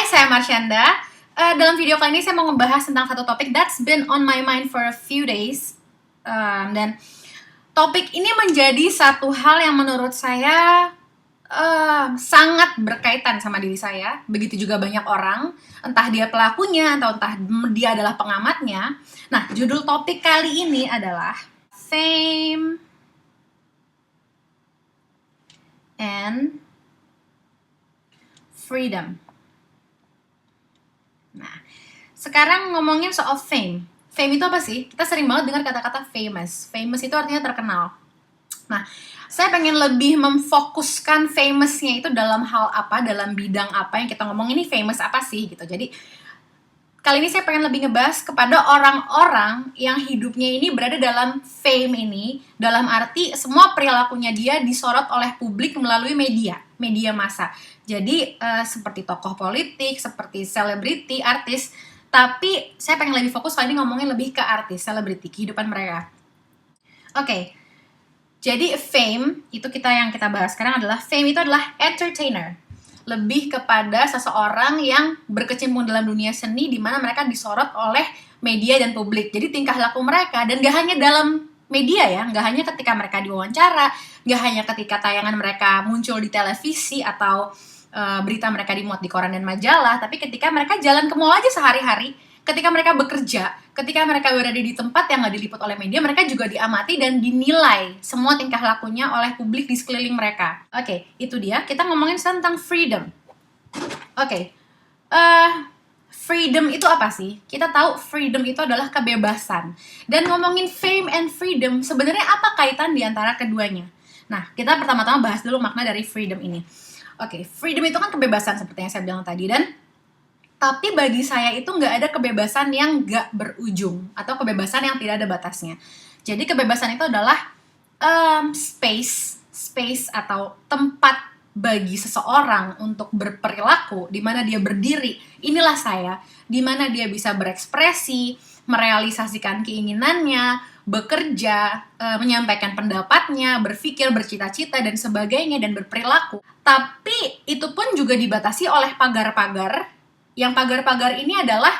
saya Marsyanda. Dalam video kali ini saya mau ngebahas tentang satu topik that's been on my mind for a few days. Dan topik ini menjadi satu hal yang menurut saya sangat berkaitan sama diri saya. Begitu juga banyak orang, entah dia pelakunya atau entah dia adalah pengamatnya. Nah, judul topik kali ini adalah fame and freedom. Nah, sekarang ngomongin soal fame. Fame itu apa sih? Kita sering banget dengar kata-kata famous. Famous itu artinya terkenal. Nah, saya pengen lebih memfokuskan famousnya itu dalam hal apa, dalam bidang apa yang kita ngomong ini famous apa sih gitu. Jadi, kali ini saya pengen lebih ngebahas kepada orang-orang yang hidupnya ini berada dalam fame ini, dalam arti semua perilakunya dia disorot oleh publik melalui media massa. Jadi seperti tokoh politik, seperti selebriti, artis. Tapi saya pengen lebih fokus kali ini ngomongin lebih ke artis, selebriti, kehidupan mereka. Oke. Jadi fame itu yang kita bahas sekarang adalah fame itu adalah entertainer. Lebih kepada seseorang yang berkecimpung dalam dunia seni di mana mereka disorot oleh media dan publik. Jadi tingkah laku mereka, dan gak hanya dalam media ya, gak hanya ketika mereka diwawancara, gak hanya ketika tayangan mereka muncul di televisi atau berita mereka dimuat di koran dan majalah, tapi ketika mereka jalan ke mall aja sehari-hari, ketika mereka bekerja, ketika mereka berada di tempat yang gak diliput oleh media, mereka juga diamati dan dinilai semua tingkah lakunya oleh publik di sekeliling mereka. Oke, itu dia. Kita ngomongin tentang freedom. Oke, freedom itu apa sih? Kita tahu freedom itu adalah kebebasan. Dan ngomongin fame and freedom, sebenarnya apa kaitan di antara keduanya? Nah, kita pertama-tama bahas dulu makna dari freedom ini. Oke, freedom itu kan kebebasan seperti yang saya bilang tadi, tapi bagi saya itu nggak ada kebebasan yang nggak berujung atau kebebasan yang tidak ada batasnya. Jadi kebebasan itu adalah space atau tempat bagi seseorang untuk berperilaku, di mana dia berdiri, inilah saya, di mana dia bisa berekspresi, merealisasikan keinginannya, bekerja, menyampaikan pendapatnya, berpikir, bercita-cita, dan sebagainya, dan berperilaku. Tapi itu pun juga dibatasi oleh pagar-pagar, yang pagar-pagar ini adalah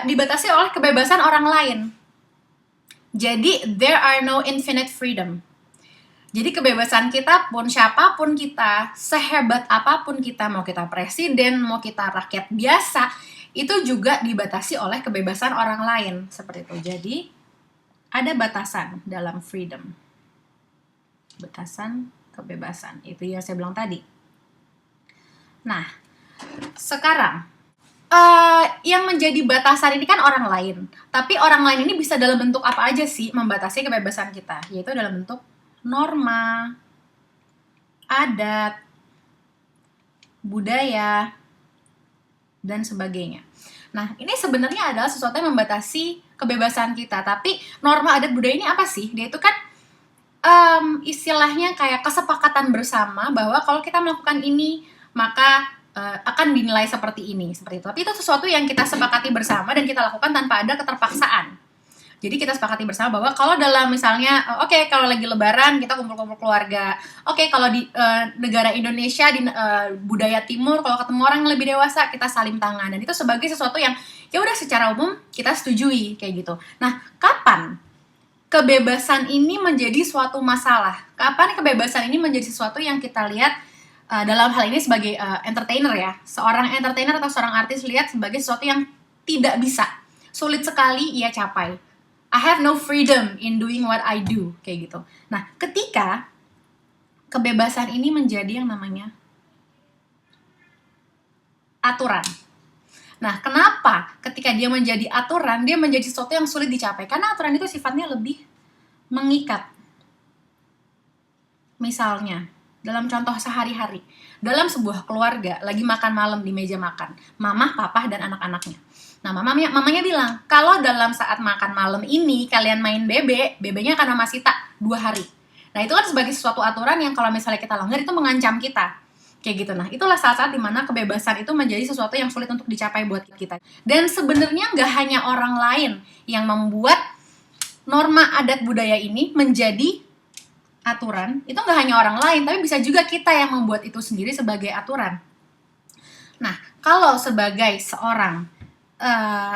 dibatasi oleh kebebasan orang lain. Jadi, there are no infinite freedom. Jadi kebebasan kita pun, siapapun kita, sehebat apapun kita, mau kita presiden, mau kita rakyat biasa, itu juga dibatasi oleh kebebasan orang lain. Seperti itu. Jadi, ada batasan dalam freedom. Batasan kebebasan. Itu yang saya bilang tadi. Nah, sekarang, yang menjadi batasan ini kan orang lain. Tapi orang lain ini bisa dalam bentuk apa aja sih membatasi kebebasan kita? Yaitu dalam bentuk norma, adat, budaya, dan sebagainya. Nah, ini sebenarnya adalah sesuatu yang membatasi kebebasan kita. Tapi norma, adat, budaya ini apa sih? Dia itu kan istilahnya kayak kesepakatan bersama bahwa kalau kita melakukan ini, maka akan dinilai seperti ini, seperti itu. Tapi itu sesuatu yang kita sepakati bersama dan kita lakukan tanpa ada keterpaksaan. Jadi kita sepakati bersama bahwa kalau dalam misalnya, kalau lagi lebaran kita kumpul-kumpul keluarga. Kalau di negara Indonesia, di budaya timur, kalau ketemu orang yang lebih dewasa, kita salim tangan. Dan itu sebagai sesuatu yang ya udah secara umum kita setujui, kayak gitu. Nah, kapan kebebasan ini menjadi suatu masalah? Kapan kebebasan ini menjadi sesuatu yang kita lihat dalam hal ini sebagai entertainer ya, seorang entertainer atau seorang artis lihat sebagai sesuatu yang tidak bisa, sulit sekali ia capai. I have no freedom in doing what I do, kayak gitu. Nah, ketika kebebasan ini menjadi yang namanya aturan. Nah, kenapa ketika dia menjadi aturan, dia menjadi sesuatu yang sulit dicapai? Karena aturan itu sifatnya lebih mengikat. Misalnya, dalam contoh sehari-hari, dalam sebuah keluarga lagi makan malam di meja makan, mama, papa, dan anak-anaknya. Nah, mamanya bilang, kalau dalam saat makan malam ini kalian main bebeknya akan mama sita 2 hari. Nah, itu kan sebagai suatu aturan yang kalau misalnya kita langgar itu mengancam kita. Kayak gitu. Nah, itulah saat-saat dimana kebebasan itu menjadi sesuatu yang sulit untuk dicapai buat kita. Dan sebenarnya nggak hanya orang lain yang membuat norma adat budaya ini menjadi aturan, itu nggak hanya orang lain, tapi bisa juga kita yang membuat itu sendiri sebagai aturan. Nah, Kalau sebagai seorang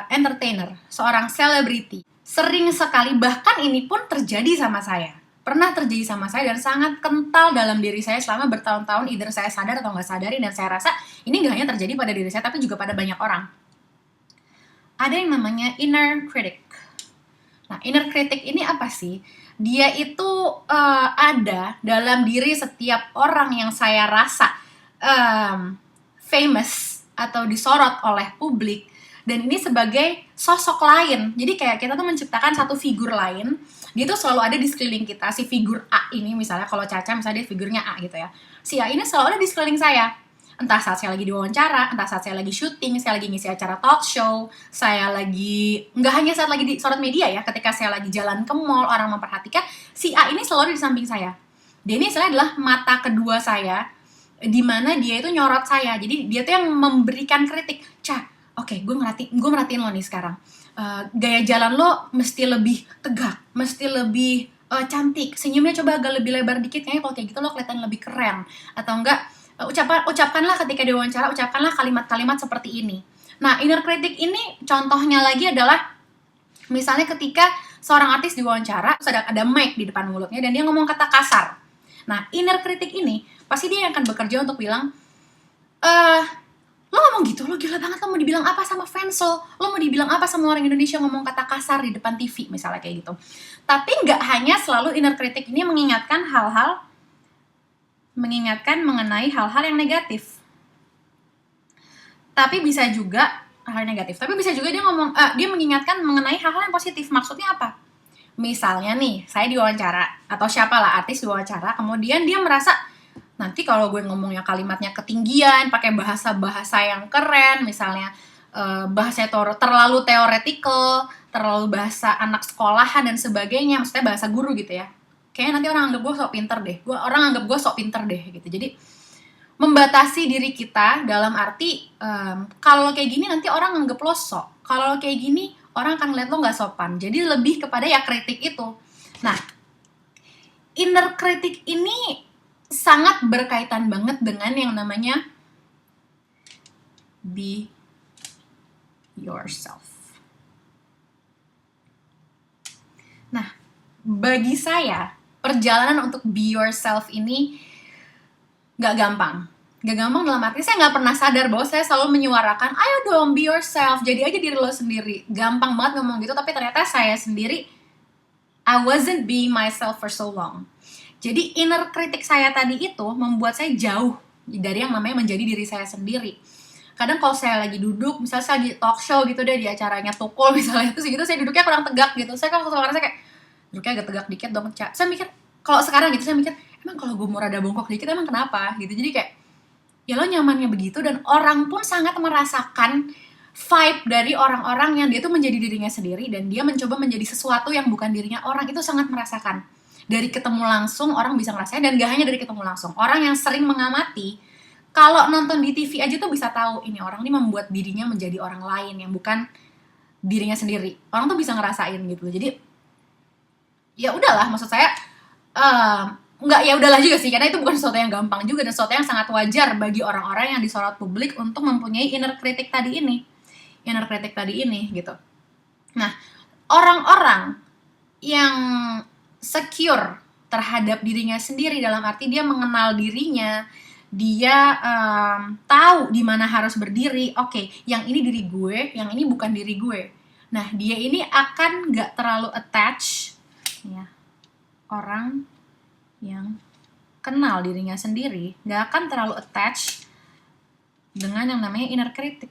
entertainer, seorang selebriti, sering sekali, bahkan ini pun terjadi sama saya, pernah terjadi sama saya dan sangat kental dalam diri saya selama bertahun-tahun, either saya sadar atau nggak sadari, dan saya rasa ini nggak hanya terjadi pada diri saya tapi juga pada banyak orang. Ada yang namanya inner critic. Nah, inner critic ini apa sih? Dia itu ada dalam diri setiap orang yang saya rasa famous atau disorot oleh publik, dan ini sebagai sosok lain. Jadi kayak kita tuh menciptakan satu figur lain, dia tuh selalu ada di sekeliling kita. Si figur A ini misalnya, kalau Caca misalnya dia figurnya A gitu ya, si A ini selalu ada di sekeliling saya. Entah saat saya lagi diwawancara, entah saat saya lagi syuting, saya lagi ngisi acara talk show, saya lagi, nggak hanya saat lagi di sorot media ya, ketika saya lagi jalan ke mall, orang memperhatikan, si A ini selalu ada di samping saya. Dia ini istilahnya adalah mata kedua saya, di mana dia itu nyorot saya. Jadi dia tuh yang memberikan kritik. Oke, gue merhatiin lo nih sekarang. Gaya jalan lo mesti lebih tegak, mesti lebih cantik. Senyumnya coba agak lebih lebar dikit, kayaknya kalau kayak gitu lo kelihatan lebih keren. Atau enggak, ucapkanlah ketika diwawancara, ucapkanlah kalimat-kalimat seperti ini. Nah, inner critic ini contohnya lagi adalah misalnya ketika seorang artis diwawancara, terus ada mic di depan mulutnya dan dia ngomong kata kasar. Nah, inner critic ini pasti dia akan bekerja untuk bilang, lo ngomong gitu, lo gila banget, lo mau dibilang apa sama fans lo mau dibilang apa sama orang Indonesia ngomong kata kasar di depan TV, misalnya kayak gitu. Tapi nggak hanya selalu inner critic ini mengingatkan mengenai hal-hal yang negatif. Tapi bisa juga dia mengingatkan mengenai hal-hal yang positif. Maksudnya apa? Misalnya nih, saya diwawancara, atau siapalah artis diwawancara, kemudian dia merasa, nanti kalau gue ngomongnya kalimatnya ketinggian, pakai bahasa-bahasa yang keren, misalnya bahasanya terlalu theoretical, terlalu bahasa anak sekolahan dan sebagainya, maksudnya bahasa guru gitu ya, kayaknya nanti orang anggap gue sok pinter deh, gitu. Jadi membatasi diri kita dalam arti kalau kayak gini nanti orang anggap lo sok, kalau kayak gini orang akan lihat lo nggak sopan. Jadi lebih kepada ya kritik itu. Nah, inner critic ini sangat berkaitan banget dengan yang namanya be yourself. Nah, bagi saya perjalanan untuk be yourself ini gak gampang dalam arti saya gak pernah sadar bahwa saya selalu menyuarakan, ayo dong be yourself, jadi aja diri lo sendiri. Gampang banget ngomong gitu, tapi ternyata saya sendiri I wasn't being myself for so long. Jadi inner critic saya tadi itu membuat saya jauh dari yang namanya menjadi diri saya sendiri. Kadang kalau saya lagi duduk, misalnya saya lagi talk show gitu deh, di acaranya Tukul misalnya, terus gitu saya duduknya kurang tegak gitu. Saya kalau saya kayak duduknya agak tegak dikit dong, Ca. Saya mikir, kalau sekarang gitu saya mikir, emang kalau gue mau rada bongkok dikit emang kenapa gitu. Jadi kayak ya lo nyamannya begitu, dan orang pun sangat merasakan vibe dari orang-orang yang dia tuh menjadi dirinya sendiri dan dia mencoba menjadi sesuatu yang bukan dirinya. Orang itu sangat merasakan. Dari ketemu langsung orang bisa ngerasain, dan gak hanya dari ketemu langsung. Orang yang sering mengamati, kalau nonton di TV aja tuh bisa tahu ini orang ini membuat dirinya menjadi orang lain yang bukan dirinya sendiri. Orang tuh bisa ngerasain gitu. Jadi ya udahlah, maksud saya nggak ya udahlah juga sih, karena itu bukan sesuatu yang gampang juga, dan sesuatu yang sangat wajar bagi orang-orang yang disorot publik untuk mempunyai inner critic tadi ini gitu. Nah, orang-orang yang secure terhadap dirinya sendiri, dalam arti dia mengenal dirinya, dia tahu di mana harus berdiri. Oke, yang ini diri gue, yang ini bukan diri gue. Nah, dia ini akan nggak terlalu attach ya. Orang yang kenal dirinya sendiri gak akan terlalu attach dengan yang namanya inner critic.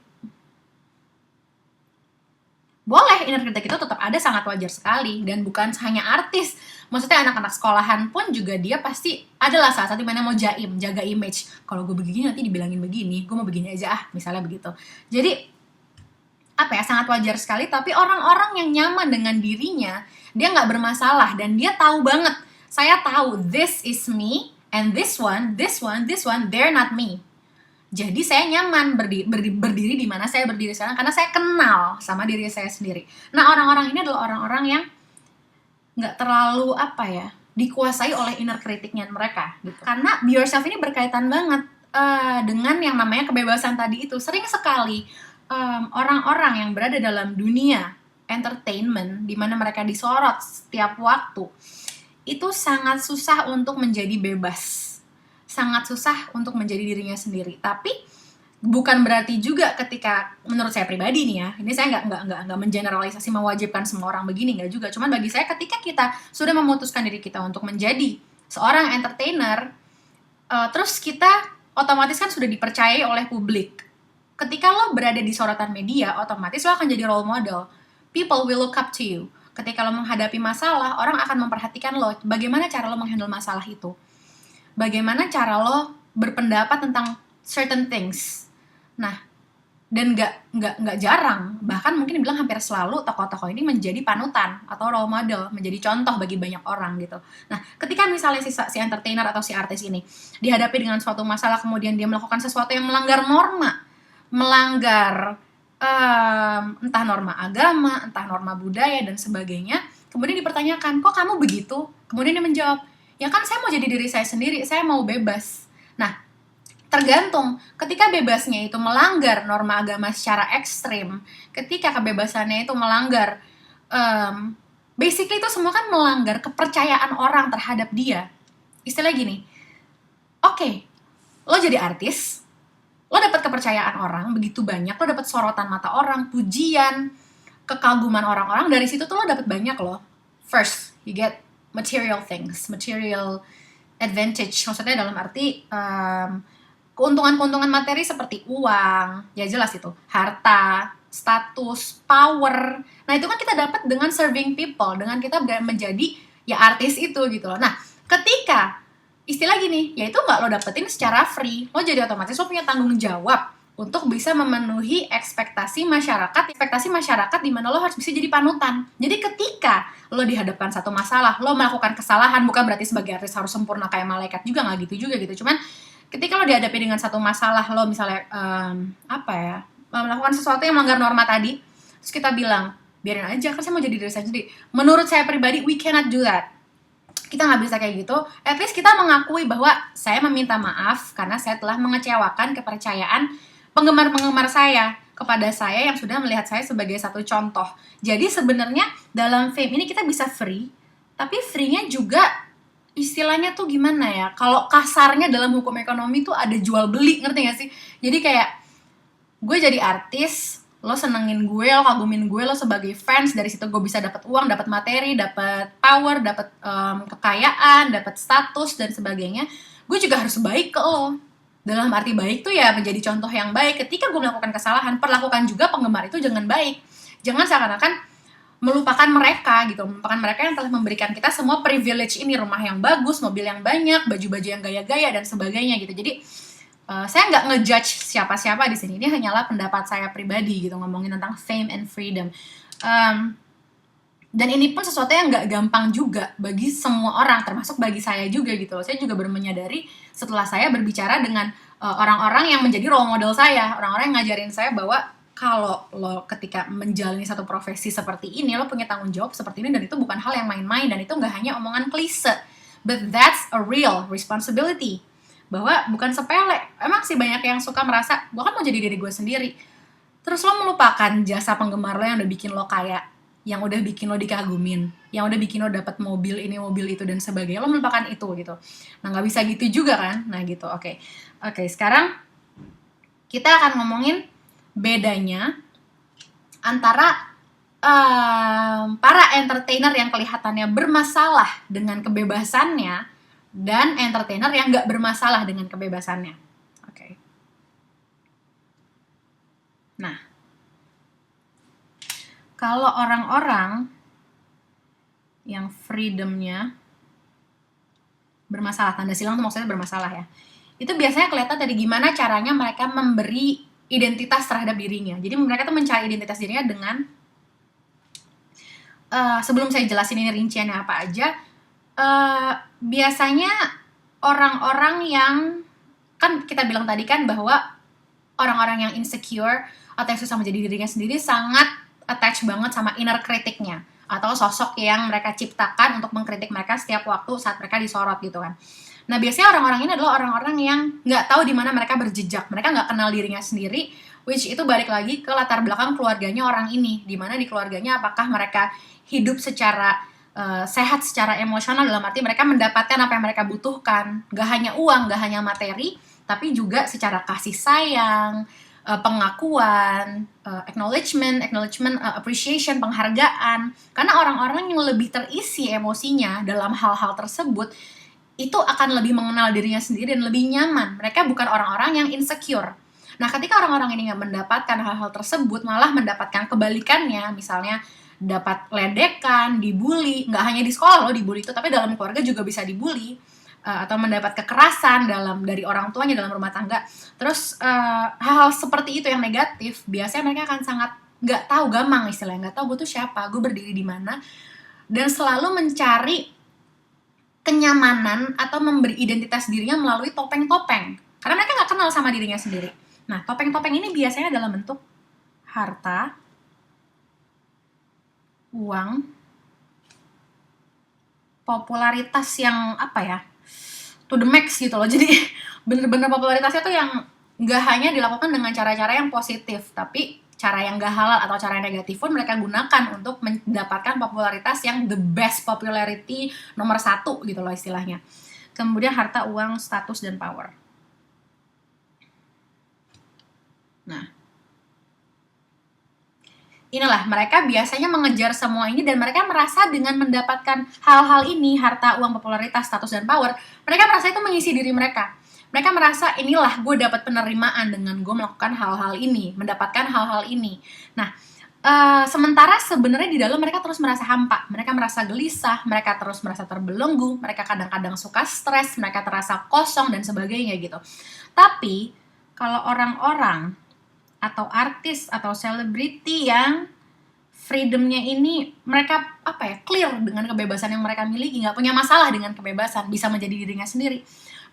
Boleh, inner critic itu tetap ada, sangat wajar sekali, dan bukan hanya artis. Maksudnya anak-anak sekolahan pun juga dia pasti adalah salah satu mana mau jaga image. Kalau gue begini nanti dibilangin begini, gue mau begini aja misalnya begitu. Jadi sangat wajar sekali. Tapi orang-orang yang nyaman dengan dirinya, dia nggak bermasalah, dan dia tahu banget, saya tahu this is me, and this one, they're not me. Jadi saya nyaman berdiri di mana saya berdiri sekarang, karena saya kenal sama diri saya sendiri. Nah, orang-orang ini adalah orang-orang yang nggak terlalu dikuasai oleh inner critic-nya mereka gitu. Karena be yourself ini berkaitan banget dengan yang namanya kebebasan tadi itu. Sering sekali orang-orang yang berada dalam dunia entertainment, di mana mereka disorot setiap waktu, itu sangat susah untuk menjadi bebas, sangat susah untuk menjadi dirinya sendiri. Tapi bukan berarti juga ketika, menurut saya pribadi nih ya, ini saya nggak mengeneralisasi mewajibkan semua orang begini, nggak juga. Cuman bagi saya ketika kita sudah memutuskan diri kita untuk menjadi seorang entertainer, terus kita otomatis kan sudah dipercayai oleh publik. Ketika lo berada di sorotan media, otomatis lo akan jadi role model. People will look up to you. Ketika lo menghadapi masalah, orang akan memperhatikan lo. Bagaimana cara lo menghandle masalah itu? Bagaimana cara lo berpendapat tentang certain things? Nah, dan nggak jarang, bahkan mungkin bilang hampir selalu tokoh-tokoh ini menjadi panutan atau role model, menjadi contoh bagi banyak orang gitu. Nah, ketika misalnya si entertainer atau si artis ini dihadapi dengan suatu masalah, kemudian dia melakukan sesuatu yang melanggar norma, melanggar entah norma agama, entah norma budaya dan sebagainya, kemudian dipertanyakan, kok kamu begitu? Kemudian dia menjawab, ya kan saya mau jadi diri saya sendiri, saya mau bebas. Nah, tergantung, ketika bebasnya itu melanggar norma agama secara ekstrim, ketika kebebasannya itu melanggar, basically itu semua kan melanggar kepercayaan orang terhadap dia. Istilah gini, oke, lo jadi artis, lo dapat kepercayaan orang begitu banyak, lo dapat sorotan mata orang, pujian, kekaguman orang-orang, dari situ tuh lo dapat banyak loh. First, you get material things, material advantage, maksudnya dalam arti keuntungan-keuntungan materi seperti uang, ya jelas itu, harta, status, power. Nah itu kan kita dapat dengan serving people, dengan kita menjadi ya artis itu gitu loh. Nah ketika istilah gini, ya itu nggak lo dapetin secara free, lo jadi otomatis lo punya tanggung jawab untuk bisa memenuhi ekspektasi masyarakat di mana lo harus bisa jadi panutan. Jadi ketika lo dihadapkan satu masalah, lo melakukan kesalahan, bukan berarti sebagai artis harus sempurna kayak malaikat juga, nggak gitu juga gitu. Cuman ketika lo dihadapi dengan satu masalah, lo misalnya melakukan sesuatu yang melanggar norma tadi, terus kita bilang, biarin aja, kan saya mau jadi diri saya sendiri. Menurut saya pribadi, we cannot do that. Kita nggak bisa kayak gitu. At least kita mengakui bahwa saya meminta maaf karena saya telah mengecewakan kepercayaan penggemar-penggemar saya kepada saya yang sudah melihat saya sebagai satu contoh. Jadi sebenarnya dalam fame ini kita bisa free, tapi free-nya juga istilahnya tuh gimana ya? Kalau kasarnya dalam hukum ekonomi tuh ada jual beli, ngerti gak sih? Jadi kayak gue jadi artis, lo senengin gue, lo kagumin gue, lo sebagai fans, dari situ gue bisa dapat uang, dapat materi, dapat power, dapat kekayaan, dapat status dan sebagainya. Gue juga harus baik ke lo. Dalam arti baik tuh ya menjadi contoh yang baik. Ketika gue melakukan kesalahan, perlakukan juga penggemar itu dengan baik. Jangan seakan-akan melupakan mereka gitu, melupakan mereka yang telah memberikan kita semua privilege ini, rumah yang bagus, mobil yang banyak, baju-baju yang gaya-gaya dan sebagainya gitu. Jadi saya nggak ngejudge siapa-siapa di sini. Ini hanyalah pendapat saya pribadi gitu, ngomongin tentang fame and freedom. Dan ini pun sesuatu yang nggak gampang juga bagi semua orang, termasuk bagi saya juga gitu. Saya juga baru menyadari setelah saya berbicara dengan orang-orang yang menjadi role model saya, orang-orang yang ngajarin saya bahwa kalau lo ketika menjalani satu profesi seperti ini, lo punya tanggung jawab seperti ini, dan itu bukan hal yang main-main, dan itu nggak hanya omongan klise, but that's a real responsibility. Bahwa bukan sepele. Emang sih banyak yang suka merasa, gue kan mau jadi diri gue sendiri. Terus lo melupakan jasa penggemar lo yang udah bikin lo kaya, yang udah bikin lo dikagumin, yang udah bikin lo dapat mobil ini, mobil itu, dan sebagainya. Lo melupakan itu gitu. Nah nggak bisa gitu juga kan. Nah gitu, oke, sekarang kita akan ngomongin bedanya antara para entertainer yang kelihatannya bermasalah dengan kebebasannya dan entertainer yang nggak bermasalah dengan kebebasannya. Oke. Nah, kalau orang-orang yang freedomnya bermasalah, tanda silang itu maksudnya bermasalah ya, itu biasanya kelihatan dari gimana caranya mereka memberi identitas terhadap dirinya. Jadi mereka tuh mencari identitas dirinya dengan sebelum saya jelasin ini rinciannya apa aja, biasanya orang-orang yang, kan kita bilang tadi kan bahwa orang-orang yang insecure atau yang susah menjadi dirinya sendiri sangat attach banget sama inner critic-nya, atau sosok yang mereka ciptakan untuk mengkritik mereka setiap waktu saat mereka disorot gitu kan. Nah, biasanya orang-orang ini adalah orang-orang yang nggak tahu di mana mereka berjejak. Mereka nggak kenal dirinya sendiri, which itu balik lagi ke latar belakang keluarganya orang ini. Di mana di keluarganya apakah mereka hidup secara sehat secara emosional, dalam arti mereka mendapatkan apa yang mereka butuhkan. Nggak hanya uang, nggak hanya materi, tapi juga secara kasih sayang, pengakuan, acknowledgement, appreciation, penghargaan. Karena orang-orang yang lebih terisi emosinya dalam hal-hal tersebut, itu akan lebih mengenal dirinya sendiri dan lebih nyaman. Mereka bukan orang-orang yang insecure. Nah, ketika orang-orang ini nggak mendapatkan hal-hal tersebut, malah mendapatkan kebalikannya, misalnya dapat ledekan, dibully, nggak hanya di sekolah loh dibully itu, tapi dalam keluarga juga bisa dibully, atau mendapat kekerasan dari orang tuanya dalam rumah tangga. Terus hal-hal seperti itu yang negatif, biasanya mereka akan sangat nggak tahu, gamang istilahnya, nggak tahu gue tuh siapa, gue berdiri di mana, dan selalu mencari kenyamanan atau memberi identitas dirinya melalui topeng-topeng, karena mereka nggak kenal sama dirinya sendiri. Nah, topeng-topeng ini biasanya dalam bentuk harta, uang, popularitas yang apa ya, to the max gitu loh. Jadi bener-bener popularitasnya tuh yang nggak hanya dilakukan dengan cara-cara yang positif, tapi cara yang gak halal atau cara yang negatif pun mereka gunakan untuk mendapatkan popularitas yang the best popularity nomor 1 gitu loh istilahnya. Kemudian harta, uang, status, dan power. Nah, inilah mereka biasanya mengejar semua ini, dan mereka merasa dengan mendapatkan hal-hal ini, harta, uang, popularitas, status, dan power, mereka merasa itu mengisi diri mereka. Mereka merasa inilah gue dapat penerimaan dengan gue melakukan hal-hal ini, mendapatkan hal-hal ini. Nah, sementara sebenarnya di dalam mereka terus merasa hampa, mereka merasa gelisah, mereka terus merasa terbelenggu, mereka kadang-kadang suka stres, mereka terasa kosong dan sebagainya gitu. Tapi kalau orang-orang atau artis atau selebriti yang freedomnya ini mereka clear dengan kebebasan yang mereka miliki, nggak punya masalah dengan kebebasan, bisa menjadi dirinya sendiri,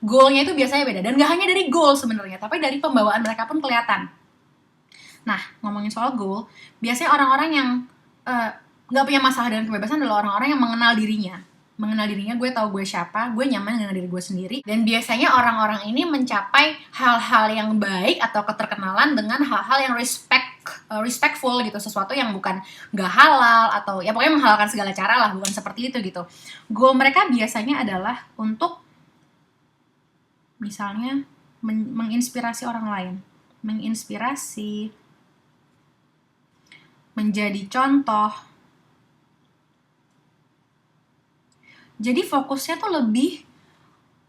goalnya itu biasanya beda, dan nggak hanya dari goal sebenarnya, tapi dari pembawaan mereka pun kelihatan. Nah, ngomongin soal goal, biasanya orang-orang yang nggak punya masalah dengan kebebasan adalah orang-orang yang mengenal dirinya, gue tahu gue siapa, gue nyaman dengan diri gue sendiri, dan biasanya orang-orang ini mencapai hal-hal yang baik atau keterkenalan dengan hal-hal yang respectful gitu, sesuatu yang bukan gak halal atau ya pokoknya menghalalkan segala cara lah, bukan seperti itu gitu. Goal mereka biasanya adalah untuk misalnya menginspirasi orang lain, menginspirasi, menjadi contoh. Jadi fokusnya tuh lebih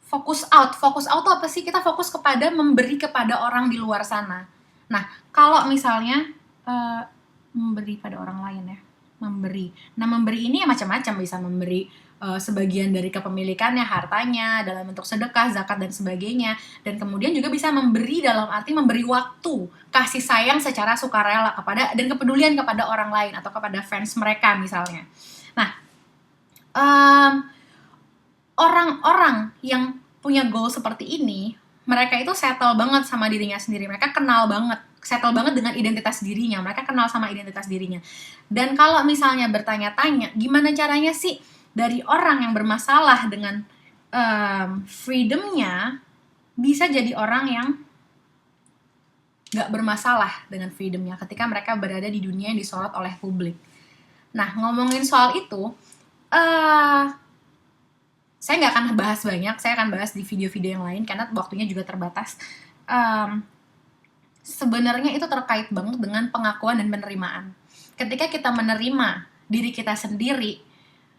fokus out tuh apa sih? Kita fokus kepada memberi kepada orang di luar sana. Nah, kalau misalnya memberi pada orang lain ya, memberi. Nah, memberi ini ya macam-macam, bisa memberi sebagian dari kepemilikannya, hartanya, dalam bentuk sedekah, zakat, dan sebagainya. Dan kemudian juga bisa memberi dalam arti memberi waktu, kasih sayang secara sukarela kepada, dan kepedulian kepada orang lain atau kepada fans mereka misalnya. Nah, orang-orang yang punya goal seperti ini, mereka itu settle banget sama dirinya sendiri, mereka kenal banget, settle banget dengan identitas dirinya, mereka kenal sama identitas dirinya. Dan kalau misalnya bertanya-tanya, gimana caranya sih dari orang yang bermasalah dengan freedomnya bisa jadi orang yang gak bermasalah dengan freedomnya ketika mereka berada di dunia yang disorot oleh publik. Nah, ngomongin soal itu, saya nggak akan bahas banyak, saya akan bahas di video-video yang lain karena waktunya juga terbatas. Sebenarnya itu terkait banget dengan pengakuan dan penerimaan. Ketika kita menerima diri kita sendiri,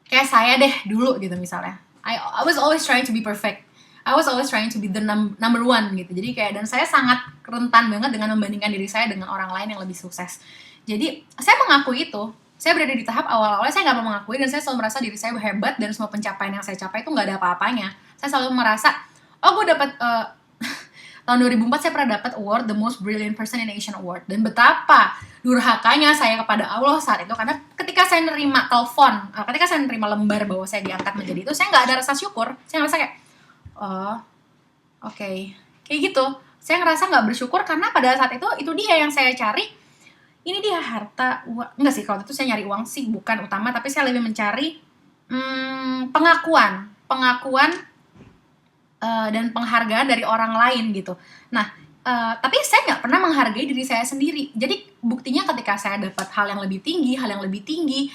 kayak saya deh dulu gitu misalnya, I was always trying to be perfect, I was always trying to be the number one gitu. Jadi kayak, dan saya sangat rentan banget dengan membandingkan diri saya dengan orang lain yang lebih sukses. Jadi saya mengakui itu. Saya berada di tahap awal-awalnya saya nggak mau mengakui, dan saya selalu merasa diri saya hebat, dan semua pencapaian yang saya capai itu nggak ada apa-apanya. Saya selalu merasa, gue dapat tahun 2004 saya pernah dapat award The Most Brilliant Person in Asian Award, dan betapa durhakanya saya kepada Allah saat itu, karena ketika saya nerima telepon, ketika saya nerima lembar bahwa saya diangkat menjadi itu, saya nggak ada rasa syukur. Saya ngerasa kayak oke. Kayak gitu. Saya ngerasa nggak bersyukur karena pada saat itu dia yang saya cari. Ini dia harta, uang. Enggak sih, kalau itu saya nyari uang sih bukan utama, tapi saya lebih mencari pengakuan dan penghargaan dari orang lain gitu. Nah, tapi saya nggak pernah menghargai diri saya sendiri. Jadi buktinya ketika saya dapat hal yang lebih tinggi,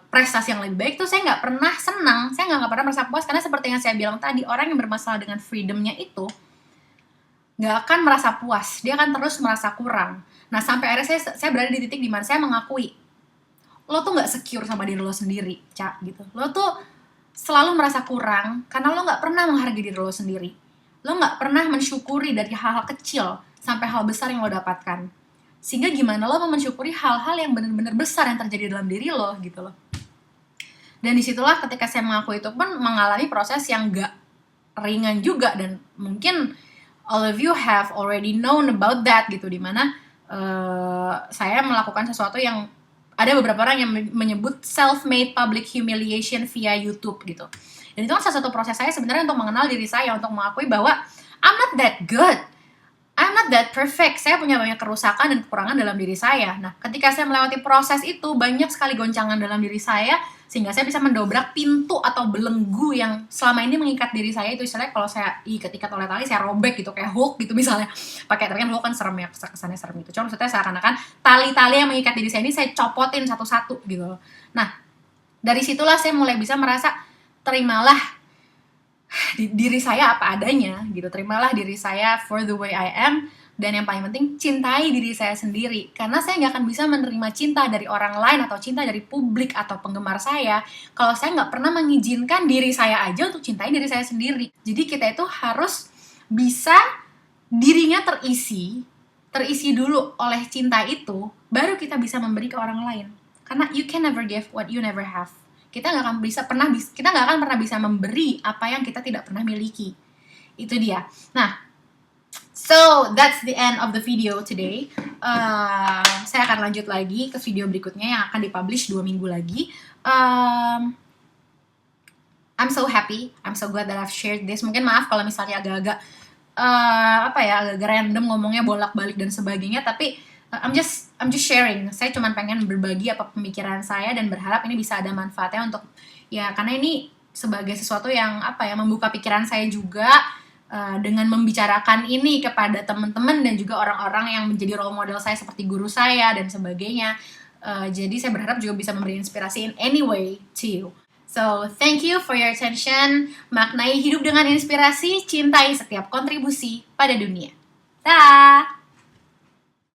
prestasi yang lebih baik tuh saya nggak pernah senang, saya nggak pernah merasa puas, karena seperti yang saya bilang tadi, orang yang bermasalah dengan freedomnya itu nggak akan merasa puas, dia akan terus merasa kurang. Nah, sampai akhirnya saya berada di titik dimana saya mengakui, lo tuh nggak secure sama diri lo sendiri, Cak, gitu. Lo tuh selalu merasa kurang karena lo nggak pernah menghargai diri lo sendiri. Lo nggak pernah mensyukuri dari hal-hal kecil sampai hal besar yang lo dapatkan. Sehingga gimana lo mau mensyukuri hal-hal yang benar-benar besar yang terjadi dalam diri lo, gitu loh. Dan disitulah ketika saya mengakui itu pun mengalami proses yang nggak ringan juga, dan mungkin all of you have already known about that gitu, dimana saya melakukan sesuatu yang ada beberapa orang yang menyebut self-made public humiliation via YouTube gitu. Dan itu kan salah satu proses saya sebenarnya untuk mengenal diri saya, untuk mengakui bahwa I'm not that good, I'm not that perfect, saya punya banyak kerusakan dan kekurangan dalam diri saya. Nah, ketika saya melewati proses itu, banyak sekali goncangan dalam diri saya, sehingga saya bisa mendobrak pintu atau belenggu yang selama ini mengikat diri saya. Itu istilahnya kalau saya ikat oleh tali, saya robek gitu, kayak Hulk gitu misalnya. Pakai, tapi kan Hulk kan serem ya, kesannya serem gitu. Cuma maksudnya seakan-akan tali-tali yang mengikat diri saya ini saya copotin satu-satu gitu. Nah, dari situlah saya mulai bisa merasa, terimalah diri saya apa adanya gitu, terimalah diri saya for the way I am, dan yang paling penting cintai diri saya sendiri, karena saya nggak akan bisa menerima cinta dari orang lain atau cinta dari publik atau penggemar saya kalau saya nggak pernah mengizinkan diri saya aja untuk cintai diri saya sendiri. Jadi kita itu harus bisa dirinya terisi dulu oleh cinta itu, baru kita bisa memberi ke orang lain, karena you can never give what you never have. Kita nggak akan pernah bisa memberi apa yang kita tidak pernah miliki. Itu dia. Nah, so that's the end of the video today. Saya akan lanjut lagi ke video berikutnya yang akan dipublish 2 minggu lagi. I'm so happy, I'm so glad that I've shared this. Mungkin maaf kalau misalnya agak-agak agak random ngomongnya, bolak-balik dan sebagainya, tapi I'm just sharing. Saya cuma pengen berbagi apa pemikiran saya dan berharap ini bisa ada manfaatnya untuk, ya, karena ini sebagai sesuatu yang membuka pikiran saya juga, dengan membicarakan ini kepada teman-teman dan juga orang-orang yang menjadi role model saya seperti guru saya dan sebagainya. Jadi saya berharap juga bisa memberi inspirasi in any way to you. So, thank you for your attention. Maknai hidup dengan inspirasi, cintai setiap kontribusi pada dunia. Dah!